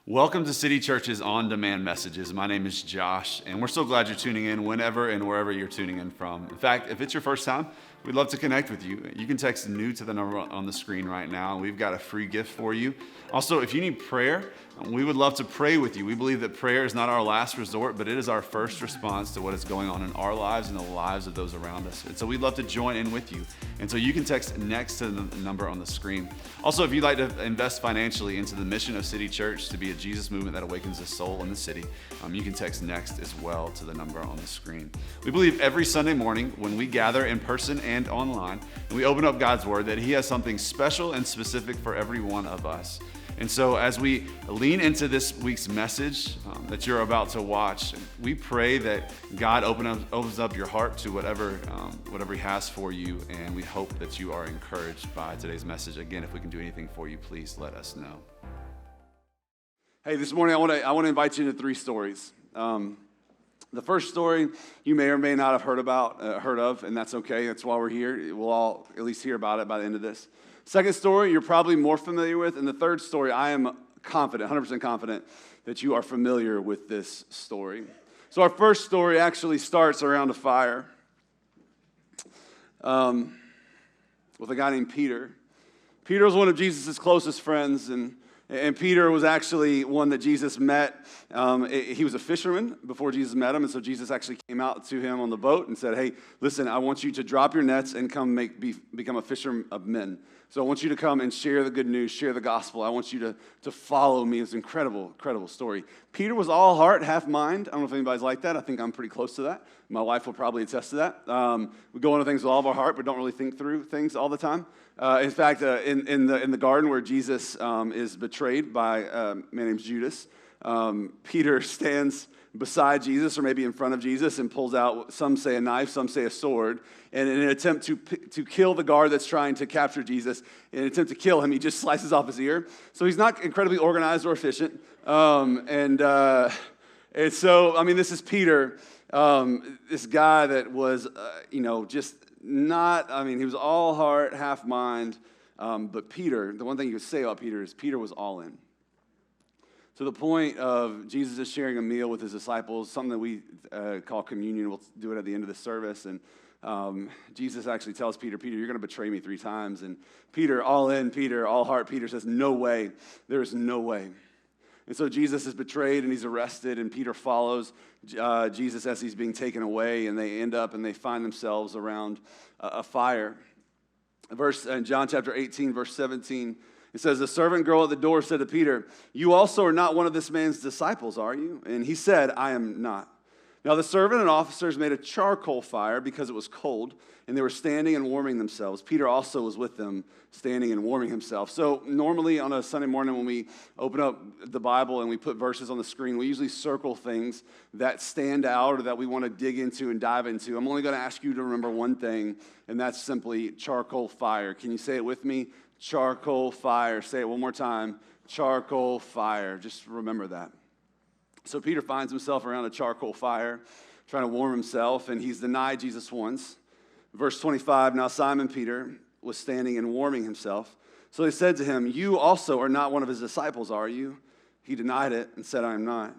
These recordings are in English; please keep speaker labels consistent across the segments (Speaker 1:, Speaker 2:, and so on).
Speaker 1: Welcome to City Church's On Demand Messages. My name is Josh, and we're so glad you're tuning in whenever and wherever you're tuning in from. In fact, if it's your first time, we'd love to connect with you. You can text new to the number on the screen right now. We've got a free gift for you. Also, if you need prayer, we would love to pray with you. We believe that prayer is not our last resort, but it is our first response to what is going on in our lives and the lives of those around us. And so we'd love to join in with you. And so you can text next to the number on the screen. Also, if you'd like to invest financially into the mission of City Church to be a Jesus movement that awakens the soul in the city, you can text next as well to the number on the screen. We believe every Sunday morning when we gather in person and online, and we open up God's Word, that He has something special and specific for every one of us. And so as we lean into this week's message that you're about to watch, we pray that God opens up your heart to whatever He has for you, and we hope that you are encouraged by today's message. Again, if we can do anything for you, please let us know. Hey, this morning I want to invite you into three stories. The first story you may or may not have heard of, and that's okay. That's why we're here. We'll all at least hear about it by the end of this. Second story you're probably more familiar with, and the third story I am confident, 100% confident, that you are familiar with this story. So our first story actually starts around a fire with a guy named Peter. Peter was one of Jesus' closest friends, and Peter was actually one that Jesus met. He was a fisherman before Jesus met him, and so Jesus actually came out to him on the boat and said, hey, listen, I want you to drop your nets and come become a fisher of men. So I want you to come and share the good news, share the gospel. I want you to follow me. It's an incredible story. Peter was all heart, half mind. I don't know if anybody's like that. I think I'm pretty close to that. My wife will probably attest to that. We go into things with all of our heart, but don't really think through things all the time. In fact, in the garden where Jesus is betrayed by a man named Judas, Peter stands beside Jesus or maybe in front of Jesus and pulls out, some say a knife, some say a sword, and in an attempt to kill the guard that's trying to capture Jesus, in an attempt to kill him, he just slices off his ear. So he's not incredibly organized or efficient. And so, I mean, this is Peter, this guy that was, just not, he was all heart, half mind. But Peter, the one thing you could say about Peter is Peter was all in. To the point of Jesus is sharing a meal with his disciples, something that we call communion. We'll do it at the end of the service. And Jesus actually tells Peter, you're going to betray me 3 times. And Peter, all in, Peter, all heart, Peter says, no way. There is no way. And so Jesus is betrayed and he's arrested, and Peter follows Jesus as he's being taken away, and they end up and they find themselves around a fire. In John chapter 18, verse 17, it says, the servant girl at the door said to Peter, you also are not one of this man's disciples, are you? And he said, I am not. Now the servant and officers made a charcoal fire because it was cold, and they were standing and warming themselves. Peter also was with them, standing and warming himself. So normally on a Sunday morning when we open up the Bible and we put verses on the screen, we usually circle things that stand out or that we want to dig into and dive into. I'm only going to ask you to remember one thing, and that's simply charcoal fire. Can you say it with me? Charcoal fire. Say it one more time. Charcoal fire. Just remember that. So Peter finds himself around a charcoal fire, trying to warm himself, and he's denied Jesus once. Verse 25, now Simon Peter was standing and warming himself. So they said to him, you also are not one of his disciples, are you? He denied it and said, I am not.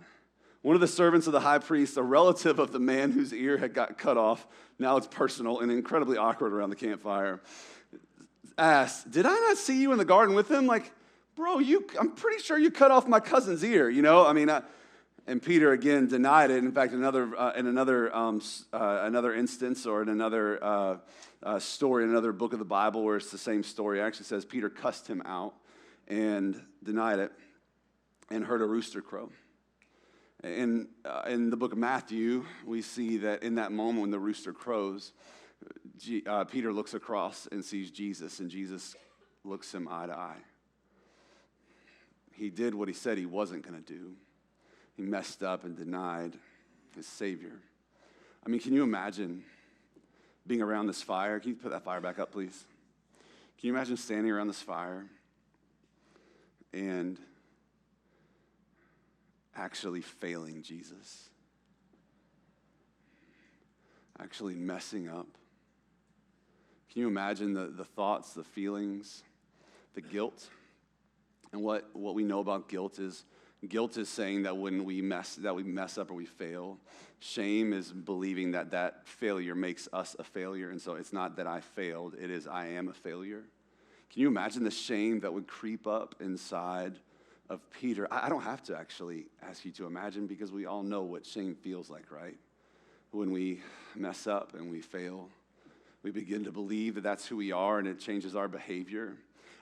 Speaker 1: One of the servants of the high priest, a relative of the man whose ear had got cut off, now it's personal and incredibly awkward around the campfire, asked, did I not see you in the garden with him? Like, bro, I'm pretty sure you cut off my cousin's ear, And Peter again denied it. In fact, in another instance or in another story, in another book of the Bible where it's the same story, it actually says Peter cussed him out and denied it and heard a rooster crow. In the book of Matthew, we see that in that moment when the rooster crows, Peter looks across and sees Jesus, and Jesus looks him eye to eye. He did what he said he wasn't going to do. He messed up and denied his Savior. Can you imagine being around this fire? Can you put that fire back up, please? Can you imagine standing around this fire and actually failing Jesus? Actually messing up? Can you imagine the thoughts, the feelings, the guilt? And what we know about guilt is Guilt is saying that when we mess up or we fail. Shame is believing that that failure makes us a failure. And so it's not that I failed, it is I am a failure. Can you imagine the shame that would creep up inside of Peter? I don't have to actually ask you to imagine, because we all know what shame feels like, right? When we mess up and we fail, we begin to believe that that's who we are, and it changes our behavior.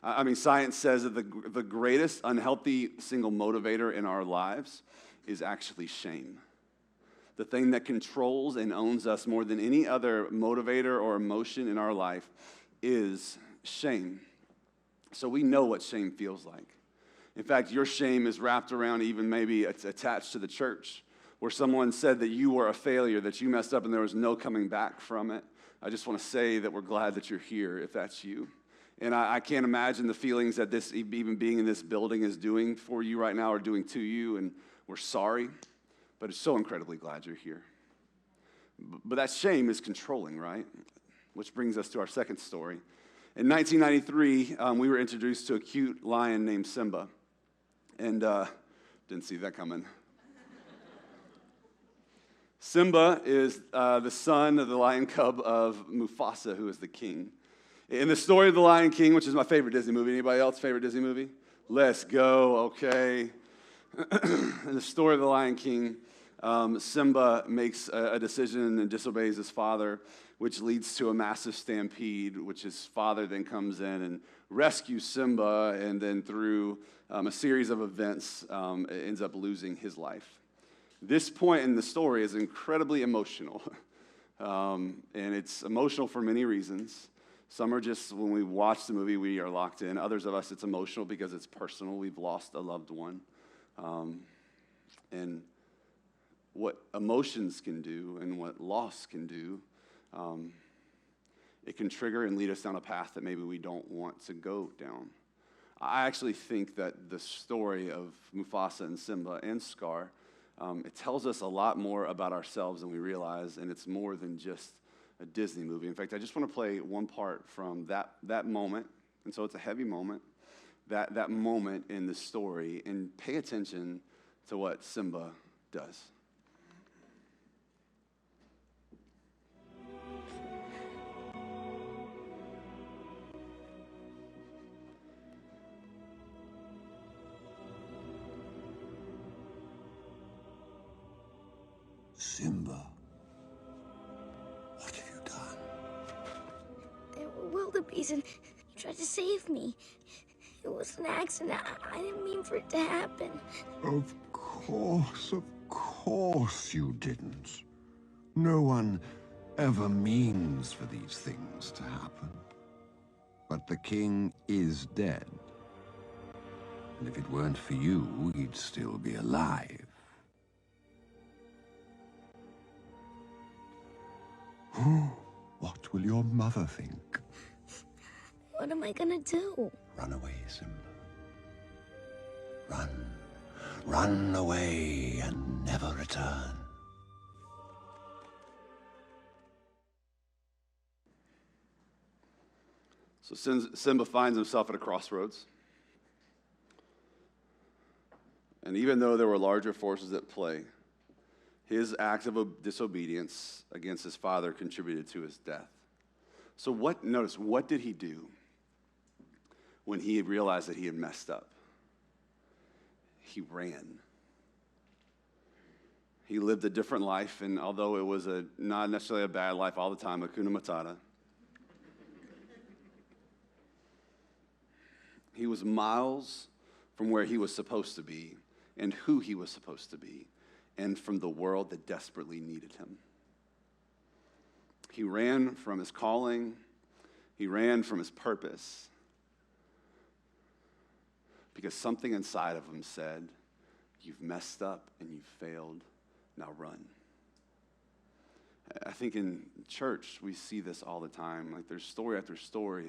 Speaker 1: I mean, science says that the greatest unhealthy single motivator in our lives is actually shame. The thing that controls and owns us more than any other motivator or emotion in our life is shame. So we know what shame feels like. In fact, your shame is wrapped around, even maybe it's attached to the church, where someone said that you were a failure, that you messed up and there was no coming back from it. I just want to say that we're glad that you're here if that's you. And I can't imagine the feelings that this, even being in this building, is doing for you right now or doing to you, and we're sorry, but it's so incredibly glad you're here. But that shame is controlling, right? Which brings us to our second story. In 1993, we were introduced to a cute lion named Simba, and didn't see that coming. Simba is the son of the lion cub of Mufasa, who is the king. In the story of The Lion King, which is my favorite Disney movie. Anybody else favorite Disney movie? Let's go, okay. In the story of The Lion King, Simba makes a decision and disobeys his father, which leads to a massive stampede, which his father then comes in and rescues Simba, and then through a series of events, ends up losing his life. This point in the story is incredibly emotional, and it's emotional for many reasons. Some are just, when we watch the movie, we are locked in. Others of us, it's emotional because it's personal. We've lost a loved one. And what emotions can do and what loss can do, it can trigger and lead us down a path that maybe we don't want to go down. I actually think that the story of Mufasa and Simba and Scar, it tells us a lot more about ourselves than we realize, and it's more than just a Disney movie. In fact, I just want to play one part from that moment, and so it's a heavy moment, that moment in the story, and pay attention to what Simba does.
Speaker 2: Simba, what have you done?
Speaker 3: There were wildebeest and you tried to save me. It was an accident. I didn't mean for it to happen.
Speaker 2: Of course you didn't. No one ever means for these things to happen. But the king is dead. And if it weren't for you, he'd still be alive. What will your mother think?
Speaker 3: What am I gonna do?
Speaker 2: Run away, Simba. Run. Run away and never return.
Speaker 1: So Simba finds himself at a crossroads. And even though there were larger forces at play, his act of disobedience against his father contributed to his death. So notice, what did he do when he realized that he had messed up? He ran. He lived a different life, and although it was not necessarily a bad life all the time, Hakuna Matata, he was miles from where he was supposed to be and who he was supposed to be, and from the world that desperately needed him. He ran from his calling. He ran from his purpose because something inside of him said, you've messed up and you've failed, now run. I think in church we see this all the time. Like, there's story after story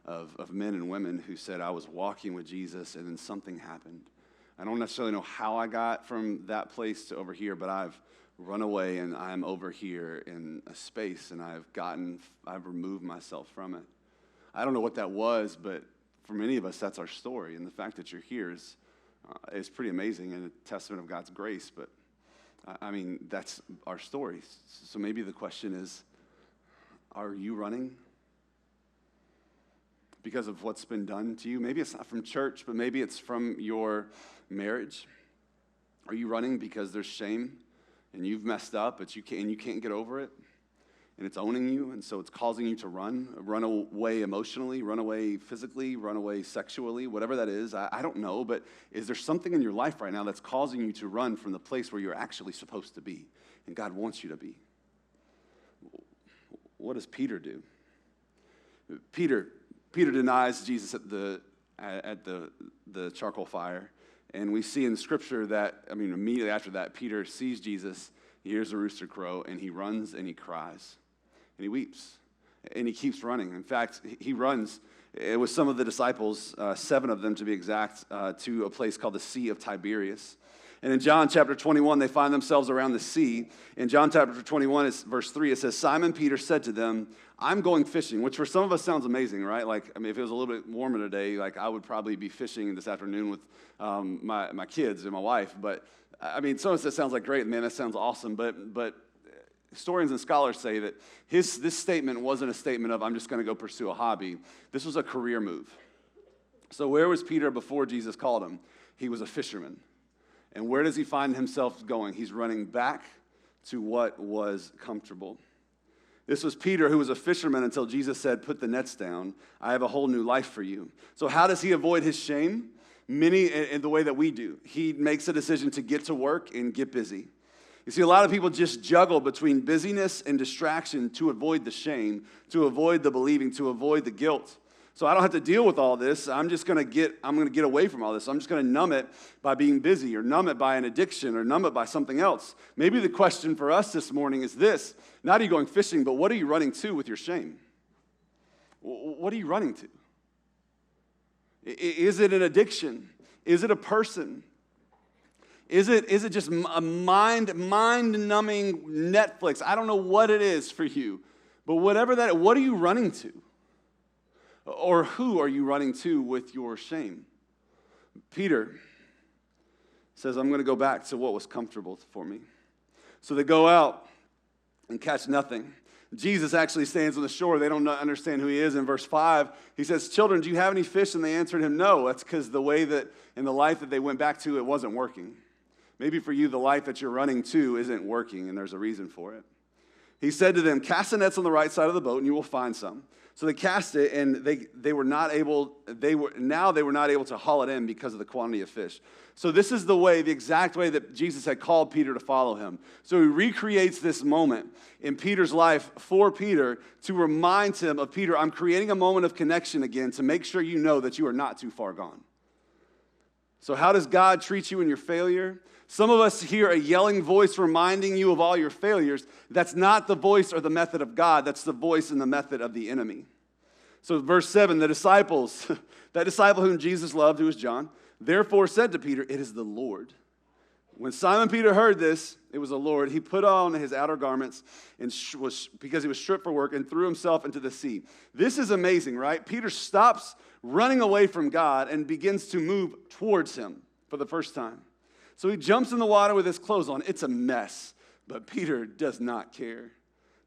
Speaker 1: of men and women who said, I was walking with Jesus and then something happened. I don't necessarily know how I got from that place to over here, but I've run away and I'm over here in a space and I've removed myself from it. I don't know what that was, but for many of us, that's our story. And the fact that you're here is is pretty amazing and a testament of God's grace, but I mean, that's our story. So maybe the question is, are you running because of what's been done to you? Maybe it's not from church, but maybe it's from your marriage. Are you running because there's shame and you've messed up, but you can't get over it? And it's owning you, and so it's causing you to run away emotionally, run away physically, run away sexually, whatever that is. I don't know, but is there something in your life right now that's causing you to run from the place where you're actually supposed to be and God wants you to be? What does Peter do? Peter denies Jesus at the charcoal fire, and we see in Scripture that, immediately after that, Peter sees Jesus, he hears a rooster crow, and he runs and he cries. And he weeps, and he keeps running. In fact, he runs with some of the disciples, 7 of them to be exact, to a place called the Sea of Tiberias. And in John chapter 21, they find themselves around the sea. In John chapter 21, verse 3, it says, Simon Peter said to them, I'm going fishing, which for some of us sounds amazing, right? If it was a little bit warmer today, I would probably be fishing this afternoon with my kids and my wife. But, some of us, that sounds like great, man, that sounds awesome. But historians and scholars say that this statement wasn't a statement of, I'm just going to go pursue a hobby. This was a career move. So where was Peter before Jesus called him? He was a fisherman. And where does he find himself going? He's running back to what was comfortable. This was Peter, who was a fisherman until Jesus said, put the nets down. I have a whole new life for you. So how does he avoid his shame? Many in the way that we do. He makes a decision to get to work and get busy. You see, a lot of people just juggle between busyness and distraction to avoid the shame, to avoid the believing, to avoid the guilt. So I don't have to deal with all this. I'm going to get away from all this. I'm just going to numb it by being busy, or numb it by an addiction, or numb it by something else. Maybe the question for us this morning is this: not are you going fishing, but what are you running to with your shame? What are you running to? Is it an addiction? Is it a person? Is it just a mind-numbing Netflix? I don't know what it is for you, but whatever that, what are you running to? Or who are you running to with your shame? Peter says, I'm going to go back to what was comfortable for me. So they go out and catch nothing. Jesus actually stands on the shore. They don't understand who he is. In verse 5, he says, children, do you have any fish? And they answered him, no. That's because the way that in the life that they went back to, it wasn't working. Maybe for you, the life that you're running to isn't working, and there's a reason for it. He said to them, cast the nets on the right side of the boat, and you will find some. So they cast it, and they were not able to haul it in because of the quantity of fish. So this is the exact way that Jesus had called Peter to follow him. So he recreates this moment in Peter's life for Peter to remind him of, Peter, I'm creating a moment of connection again to make sure you know that you are not too far gone. So how does God treat you in your failure? Some of us hear a yelling voice reminding you of all your failures. That's not the voice or the method of God. That's the voice and the method of the enemy. So verse 7, the disciples, that disciple whom Jesus loved, who was John, therefore said to Peter, it is the Lord. When Simon Peter heard this, it was the Lord, he put on his outer garments and because he was stripped for work, and threw himself into the sea. This is amazing, right? Peter stops running away from God and begins to move towards him for the first time. So he jumps in the water with his clothes on. It's a mess, but Peter does not care.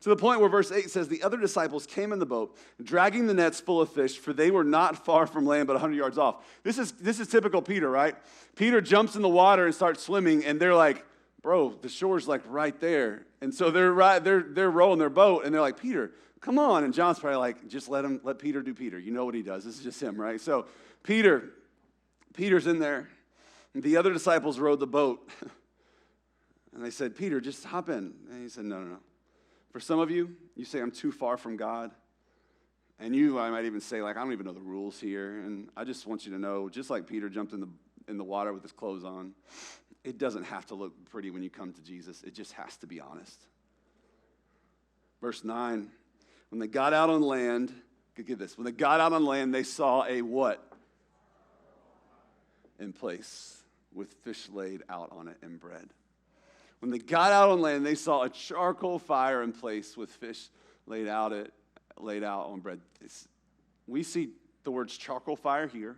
Speaker 1: To the point where verse 8 says, the other disciples came in the boat, dragging the nets full of fish, for they were not far from land, but 100 yards off. This is typical Peter, right? Peter jumps in the water and starts swimming, and they're like, bro, the shore's like right there. And so they're rowing their boat, and they're like, Peter, come on. And John's probably like, just let Peter do Peter. You know what he does. This is just him, right? So Peter's in there. The other disciples rowed the boat, and they said, Peter, just hop in. And he said, no. For some of you, you say, I'm too far from God. And I might even say, I don't even know the rules here. And I just want you to know, just like Peter jumped in the water with his clothes on, it doesn't have to look pretty when you come to Jesus. It just has to be honest. Verse 9, when they got out on land, get this, when they got out on land, they saw a what? In place, with fish laid out on it and bread. When they got out on land, they saw a charcoal fire in place with fish laid out on bread. We see the words charcoal fire here,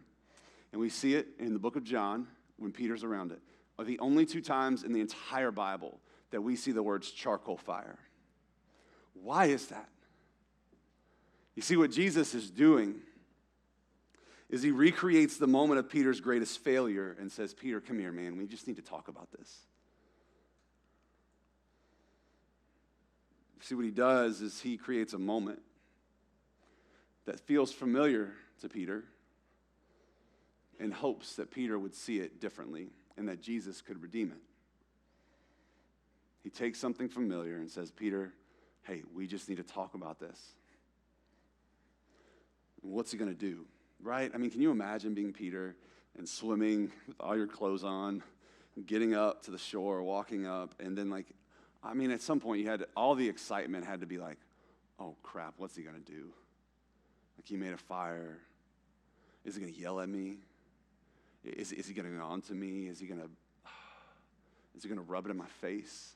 Speaker 1: and we see it in the book of John. when Peter's around it, are the only 2 times in the entire Bible that we see the words charcoal fire. Why is that? You see, what Jesus is doing is he recreates the moment of Peter's greatest failure and says, Peter, come here, man. We just need to talk about this. See, what he does is he creates a moment that feels familiar to Peter in hopes that Peter would see it differently and that Jesus could redeem it. He takes something familiar and says, Peter, hey, we just need to talk about this. What's he going to do, right? I mean, can you imagine being Peter and swimming with all your clothes on, getting up to the shore, walking up, and then at some point all the excitement had to be like, oh crap, what's he going to do? Like, he made a fire. Is he going to yell at me? Is he going to go on to me? Is he going to rub it in my face?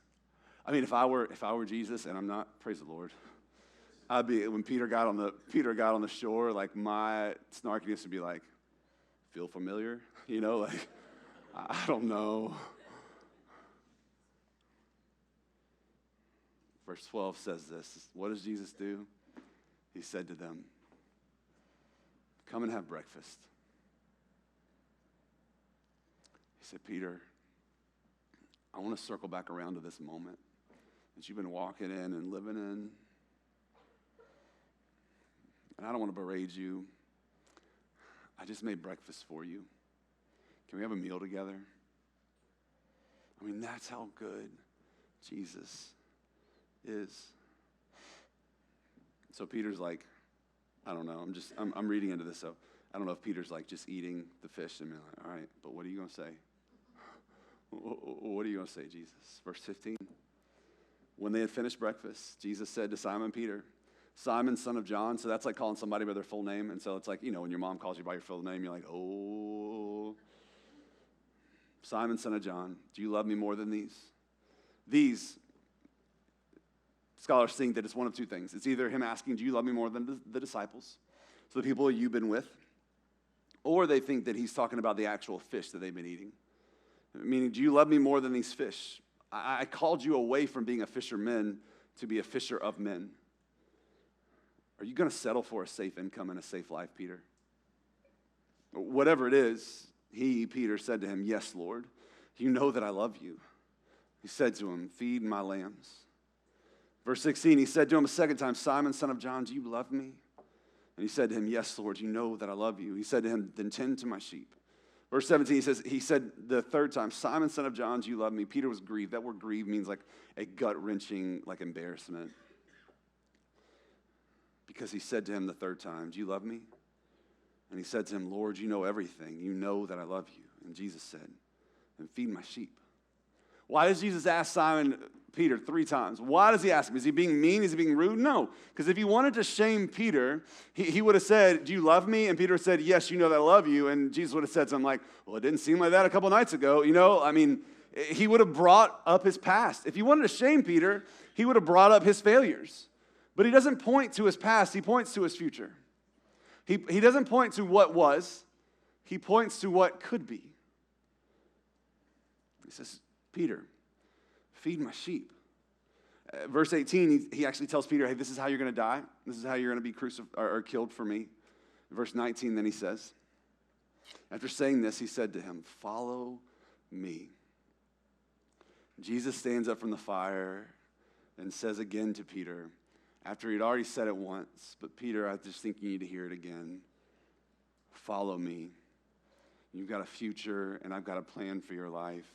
Speaker 1: I mean, if I were Jesus, and I'm not, praise the Lord, I'd be, when Peter got on the shore, like, my snarkiness would be like, feel familiar? You know, like, I don't know. Verse 12 says this. What does Jesus do? He said to them, come and have breakfast. He said, Peter, I want to circle back around to this moment that you've been walking in and living in. And I don't want to berate you. I just made breakfast for you. Can we have a meal together? I mean, that's how good Jesus is. So Peter's like, I don't know, I'm reading into this, so I don't know if Peter's like just eating the fish and being like, all right, but what are you going to say? What are you going to say, Jesus? Verse 15. When they had finished breakfast, Jesus said to Simon Peter, Simon, son of John. So that's like calling somebody by their full name. And so it's like, when your mom calls you by your full name, you're like, oh. Simon, son of John, do you love me more than these? These, scholars think that it's one of 2 things. It's either him asking, do you love me more than the disciples? So the people you've been with. Or they think that he's talking about the actual fish that they've been eating. Meaning, do you love me more than these fish? I called you away from being a fisherman to be a fisher of men. Are you going to settle for a safe income and a safe life, Peter? Whatever it is, Peter, said to him, yes, Lord, you know that I love you. He said to him, feed my lambs. Verse 16, he said to him a second time, Simon, son of John, do you love me? And he said to him, yes, Lord, you know that I love you. He said to him, then tend to my sheep. Verse 17, he said the third time, Simon, son of John, do you love me? Peter was grieved. That word grieved means like a gut-wrenching, like embarrassment. Because he said to him the third time, do you love me? And he said to him, Lord, you know everything. You know that I love you. And Jesus said, then feed my sheep. Why does Jesus ask Simon Peter 3 times? Why does he ask him? Is he being mean? Is he being rude? No. Because if he wanted to shame Peter, he would have said, do you love me? And Peter said, yes, you know that I love you. And Jesus would have said something like, well, it didn't seem like that a couple nights ago. He would have brought up his past. If he wanted to shame Peter, he would have brought up his failures. But he doesn't point to his past. He points to his future. He doesn't point to what was. He points to what could be. He says, Peter, feed my sheep. Verse 18, he actually tells Peter, hey, this is how you're going to die. This is how you're going to be crucified or killed for me. Verse 19, then he says, after saying this, he said to him, follow me. Jesus stands up from the fire and says again to Peter, after he'd already said it once, but Peter, I just think you need to hear it again. Follow me. You've got a future, and I've got a plan for your life.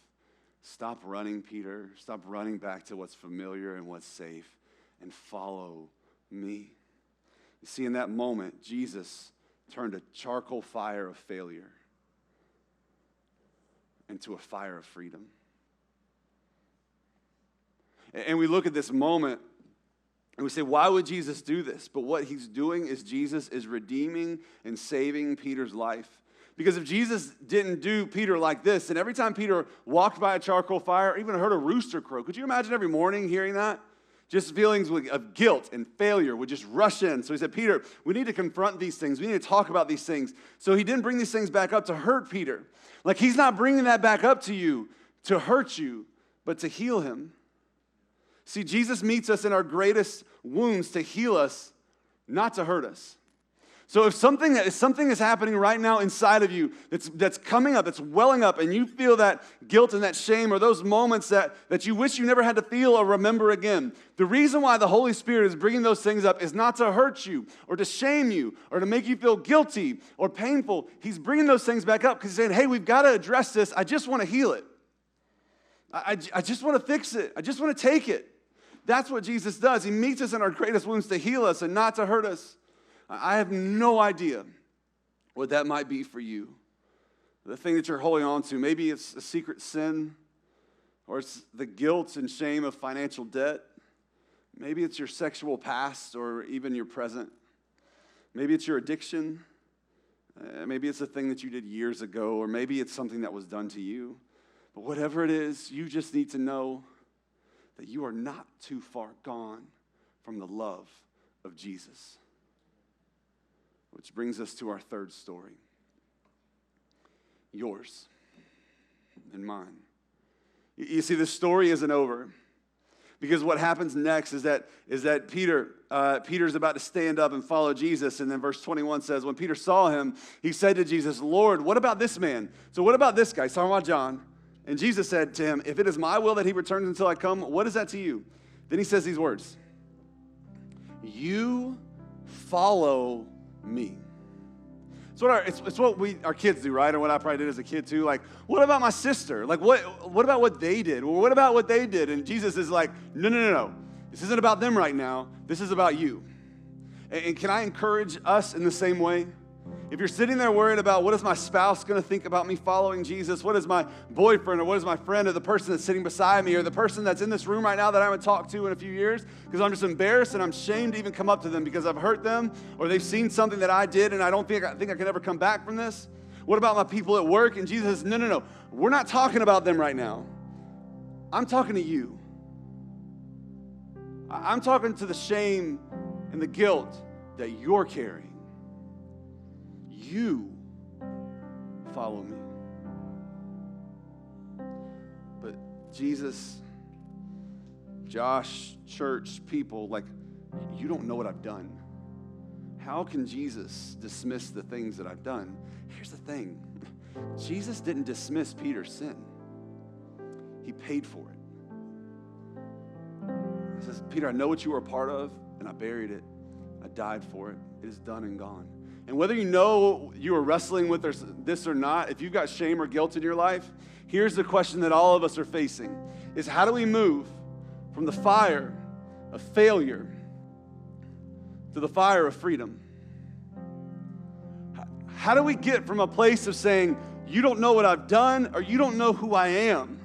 Speaker 1: Stop running, Peter. Stop running back to what's familiar and what's safe, and follow me. You see, in that moment, Jesus turned a charcoal fire of failure into a fire of freedom. And we look at this moment, and we say, why would Jesus do this? But what he's doing is Jesus is redeeming and saving Peter's life. Because if Jesus didn't do Peter like this, and every time Peter walked by a charcoal fire, or even heard a rooster crow, could you imagine every morning hearing that? Just feelings of guilt and failure would just rush in. So he said, Peter, we need to confront these things. We need to talk about these things. So he didn't bring these things back up to hurt Peter. Like, he's not bringing that back up to you to hurt you, but to heal him. See, Jesus meets us in our greatest wounds to heal us, not to hurt us. So if something is happening right now inside of you that's coming up, that's welling up, and you feel that guilt and that shame or those moments that you wish you never had to feel or remember again, the reason why the Holy Spirit is bringing those things up is not to hurt you or to shame you or to make you feel guilty or painful. He's bringing those things back up because he's saying, hey, we've got to address this. I just want to heal it. I just want to fix it. I just want to take it. That's what Jesus does. He meets us in our greatest wounds to heal us and not to hurt us. I have no idea what that might be for you. The thing that you're holding on to, maybe it's a secret sin, or it's the guilt and shame of financial debt. Maybe it's your sexual past or even your present. Maybe it's your addiction. Maybe it's a thing that you did years ago, or maybe it's something that was done to you. But whatever it is, you just need to know that you are not too far gone from the love of Jesus. Which brings us to our third story. Yours and mine. You see, this story isn't over. Because what happens next is that Peter's about to stand up and follow Jesus. And then verse 21 says, when Peter saw him, he said to Jesus, Lord, what about this man? So what about this guy? He's talking about John. And Jesus said to him, if it is my will that he returns until I come, what is that to you? Then he says these words, you follow me. It's what our kids do, right? Or what I probably did as a kid too. Like, what about my sister? Like, what about what they did? Well, what about what they did? And Jesus is like, no. This isn't about them right now. This is about you. And can I encourage us in the same way? If you're sitting there worried about what is my spouse going to think about me following Jesus, what is my boyfriend or what is my friend or the person that's sitting beside me or the person that's in this room right now that I haven't talked to in a few years because I'm just embarrassed and I'm ashamed to even come up to them because I've hurt them or they've seen something that I did and I think I can ever come back from this. What about my people at work? And Jesus says, no. We're not talking about them right now. I'm talking to you. I'm talking to the shame and the guilt that you're carrying. You follow me. But Jesus, Josh, church, people, like, you don't know what I've done. How can Jesus dismiss the things that I've done? Here's the thing. Jesus didn't dismiss Peter's sin. He paid for it. He says, Peter, I know what you were a part of, and I buried it. I died for it. It is done and gone. And whether you know you are wrestling with this or not, if you've got shame or guilt in your life, here's the question that all of us are facing, is how do we move from the fire of failure to the fire of freedom? How do we get from a place of saying, you don't know what I've done or you don't know who I am,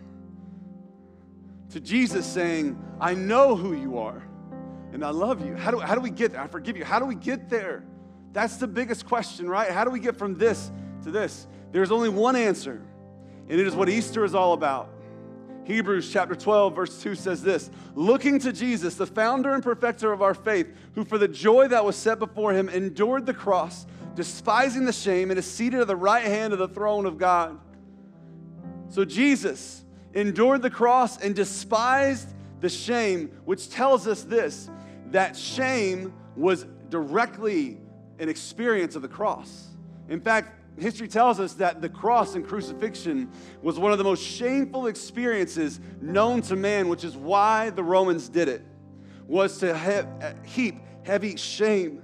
Speaker 1: to Jesus saying, I know who you are and I love you? How do we get there? I forgive you. How do we get there? That's the biggest question, right? How do we get from this to this? There's only one answer, and it is what Easter is all about. Hebrews chapter 12, verse 2 says this, looking to Jesus, the founder and perfecter of our faith, who for the joy that was set before him endured the cross, despising the shame, and is seated at the right hand of the throne of God. So Jesus endured the cross and despised the shame, which tells us this, that shame was directly an experience of the cross. In fact, history tells us that the cross and crucifixion was one of the most shameful experiences known to man, which is why the Romans did it, was to heap heavy shame.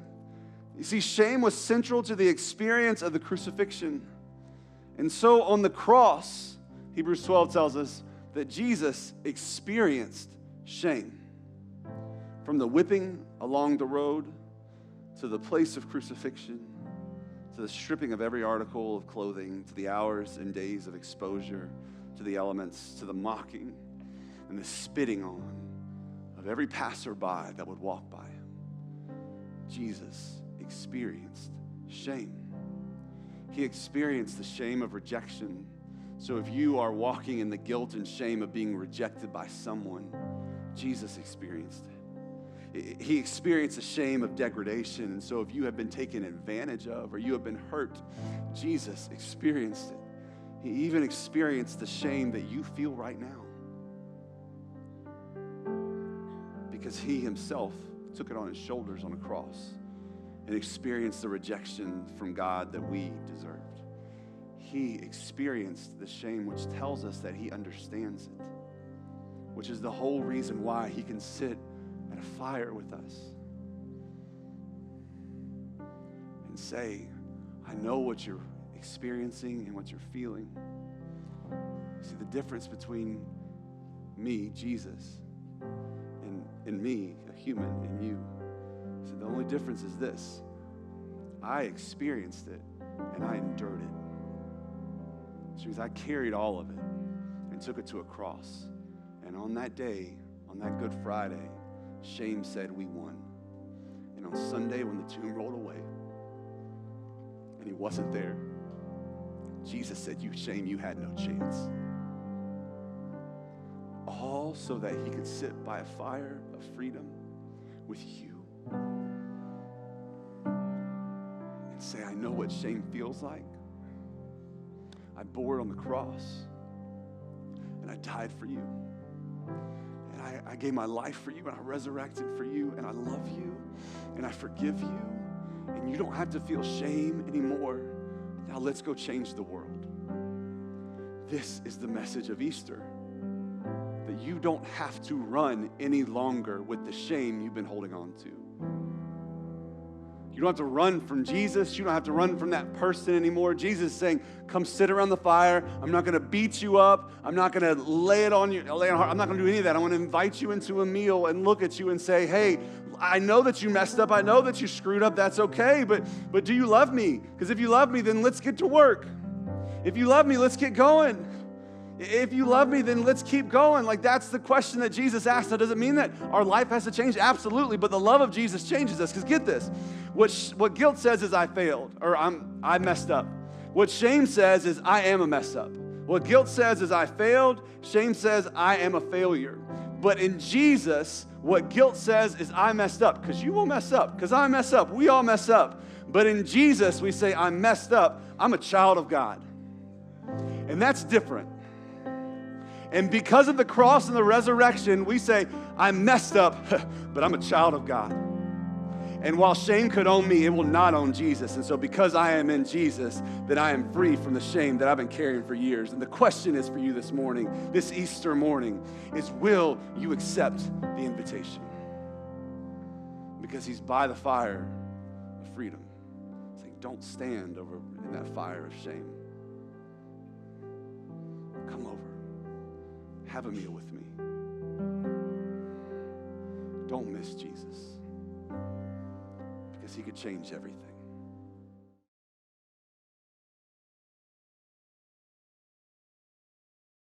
Speaker 1: You see, shame was central to the experience of the crucifixion. And so on the cross, Hebrews 12 tells us that Jesus experienced shame. From the whipping along the road to the place of crucifixion, to the stripping of every article of clothing, to the hours and days of exposure to the elements, to the mocking and the spitting on of every passerby that would walk by him. Jesus experienced shame. He experienced the shame of rejection. So if you are walking in the guilt and shame of being rejected by someone, Jesus experienced it. he experienced the shame of degradation. And so if you have been taken advantage of or you have been hurt, Jesus experienced it. He even experienced the shame that you feel right now, because he himself took it on his shoulders on a cross and experienced the rejection from God that we deserved. He experienced the shame, which tells us that he understands it, which is the whole reason why he can sit at a fire with us and say, I know what you're experiencing and what you're feeling. See, the difference between me, Jesus, and me, a human, and you. So the only difference is this: I experienced it and I endured it. Which means I carried all of it and took it to a cross. And on that day, on that Good Friday, shame said we won. And on Sunday, when the tomb rolled away and he wasn't there, Jesus said, you shame, you had no chance. All so that he could sit by a fire of freedom with you and say, I know what shame feels like. I bore it on the cross and I died for you. And I gave my life for you and I resurrected for you and I love you and I forgive you and you don't have to feel shame anymore. Now let's go change the world. This is the message of Easter, that you don't have to run any longer with the shame you've been holding on to. You don't have to run from Jesus. You don't have to run from that person anymore. Jesus is saying, come sit around the fire. I'm not going to beat you up. I'm not going to lay it on heart. I'm not going to do any of that. I want to invite you into a meal and look at you and say, hey, I know that you messed up. I know that you screwed up. That's okay. But do you love me? Because if you love me, then let's get to work. If you love me, let's get going. If you love me, then let's keep going. Like, that's the question that Jesus asked. Now, does it mean that our life has to change? Absolutely. But the love of Jesus changes us. Because get this, what guilt says is I failed, or I messed up. What shame says is I am a mess up. What guilt says is I failed. Shame says I am a failure. But in Jesus, what guilt says is I messed up. Because you will mess up. Because I mess up. We all mess up. But in Jesus, we say I'm messed up. I'm a child of God. And that's different. And because of the cross and the resurrection, we say, I'm messed up, but I'm a child of God. And while shame could own me, it will not own Jesus. And so because I am in Jesus, then I am free from the shame that I've been carrying for years. And the question is for you this morning, this Easter morning, is will you accept the invitation? Because he's by the fire of freedom. Saying, don't stand over in that fire of shame. Come over. Have a meal with me. Don't miss Jesus, because he could change everything.